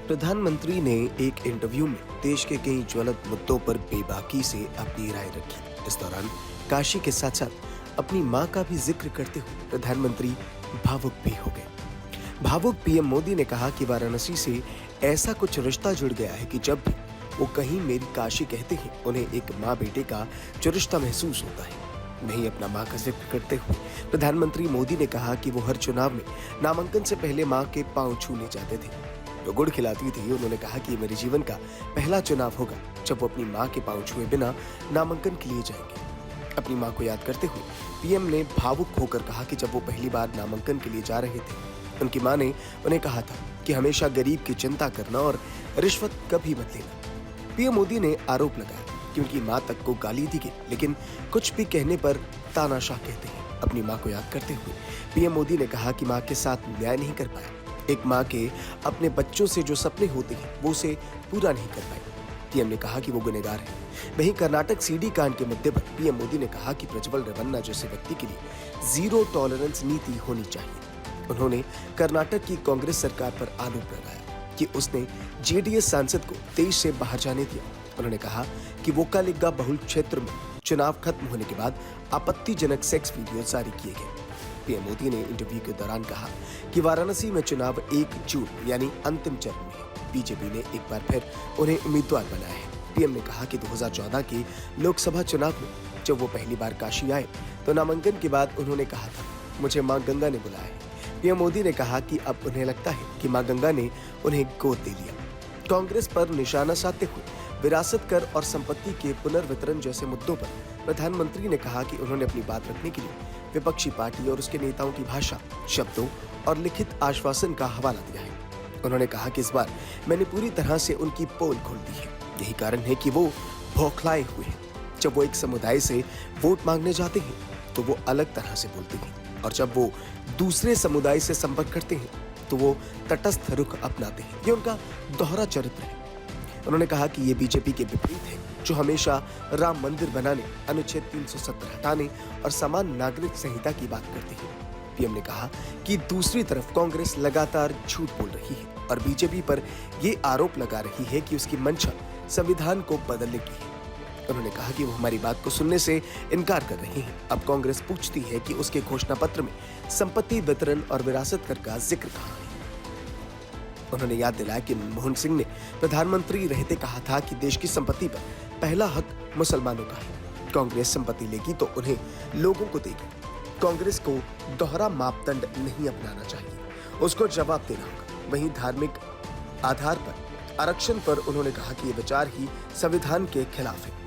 प्रधानमंत्री ने एक इंटरव्यू में देश के कई ज्वलंत मुद्दों पर बेबाकी से अपनी राय रखी। इस दौरान काशी के साथ साथ अपनी मां का भी जिक्र करते हुए प्रधानमंत्री भावुक भी हो गए। भावुक पीएम मोदी ने कहा कि वाराणसी से ऐसा कुछ रिश्ता जुड़ गया है कि जब भी वो कहीं मेरी काशी कहते हैं, उन्हें एक माँ बेटे का जो रिश्ता महसूस होता है। वहीं अपना मां का जिक्र करते हुए प्रधानमंत्री मोदी ने कहा कि वो हर चुनाव में नामांकन से पहले मां के पांव छूने जाते थे, जो गुड़ खिलाती थी। उन्होंने कहा कि मेरे जीवन का पहला चुनाव होगा जब वो अपनी मां के पांव छुए बिना नामांकन के लिए जाएंगे। अपनी मां को याद करते हुए पीएम ने भावुक होकर कहा कि जब वो पहली बार नामांकन के लिए जा रहे थे, उनकी मां ने उन्हें कहा था कि हमेशा गरीब की चिंता करना और रिश्वत कभी मत लेना। पीएम मोदी ने आरोप लगाया कि उनकी मां तक को गाली दी गई, लेकिन कुछ भी कहने पर तानाशाह कहते हैं। अपनी मां को याद करते हुए पीएम मोदी ने कहा कि मां के साथ न्याय नहीं कर पाया। एक मां के अपने बच्चों से जो सपने होते हैं वो उसे पूरा नहीं कर पाई। पीएम ने कहा कि वो गुनहगार है। वहीं कर्नाटक सीडी कांड के मुद्दे पर पीएम मोदी ने कहा कि प्रज्वल रेवन्ना जैसे व्यक्ति के लिए जीरो टॉलरेंस नीति होनी चाहिए। उन्होंने कर्नाटक की कांग्रेस सरकार पर आरोप लगाया कि उसने जेडीएस सांसद को देश से बाहर जाने दिया। उन्होंने कहा कि वोकालिगा बहुल क्षेत्र में चुनाव खत्म होने के बाद आपत्तिजनक सेक्स वीडियो जारी किए गए। पीएम मोदी ने इंटरव्यू के दौरान कहा कि वाराणसी में चुनाव 1 जून यानी अंतिम चरण में है। बीजेपी ने एक बार फिर उन्हें उम्मीदवार बनाया है। पीएम ने कहा कि 2014 के लोकसभा चुनाव में जब वो पहली बार काशी आए तो नामांकन के बाद उन्होंने कहा था, मुझे मां गंगा ने बुलाया है। पीएम मोदी ने कहा कि अब उन्हें लगता है कि मां गंगा ने उन्हें गोद दे लिया। कांग्रेस पर निशाना साधते हुए विरासत कर और संपत्ति के पुनर्वितरण जैसे मुद्दों पर प्रधानमंत्री ने कहा कि उन्होंने अपनी बात रखने के लिए विपक्षी पार्टी और उसके नेताओं की भाषा, शब्दों और लिखित आश्वासन का हवाला दिया है। उन्होंने कहा कि इस बार मैंने पूरी तरह से उनकी पोल खोल दी है। यही कारण है कि वो बौखलाए हुए हैं। जब वो एक समुदाय से वोट मांगने जाते हैं तो वो अलग तरह से बोलते हैं, और जब वो दूसरे समुदाय से संपर्क करते हैं तो वो तटस्थ रुख अपनाते हैं। ये उनका दोहरा चरित्र है। उन्होंने कहा कि ये बीजेपी के विपरीत है, जो हमेशा राम मंदिर बनाने, अनुच्छेद 370 हटाने और समान नागरिक संहिता की बात करती है। पीएम ने कहा कि दूसरी तरफ कांग्रेस लगातार झूठ बोल रही है और बीजेपी पर ये आरोप लगा रही है कि उसकी मंशा संविधान को बदलने की है। उन्होंने कहा कि वो हमारी बात को सुनने से इनकार कर रही है। अब कांग्रेस पूछती है कि उसके घोषणा पत्र में संपत्ति वितरण और विरासत कर का जिक्र कहाँ है। उन्होंने याद दिलाया कि मनमोहन सिंह ने प्रधानमंत्री रहते कहा था कि देश की संपत्ति पर पहला हक मुसलमानों का है। कांग्रेस संपत्ति लेगी तो उन्हें लोगों को देगी। कांग्रेस को दोहरा मापदंड नहीं अपनाना चाहिए, उसको जवाब देना होगा। वहीं धार्मिक आधार पर आरक्षण पर उन्होंने कहा कि ये विचार ही संविधान के खिलाफ है।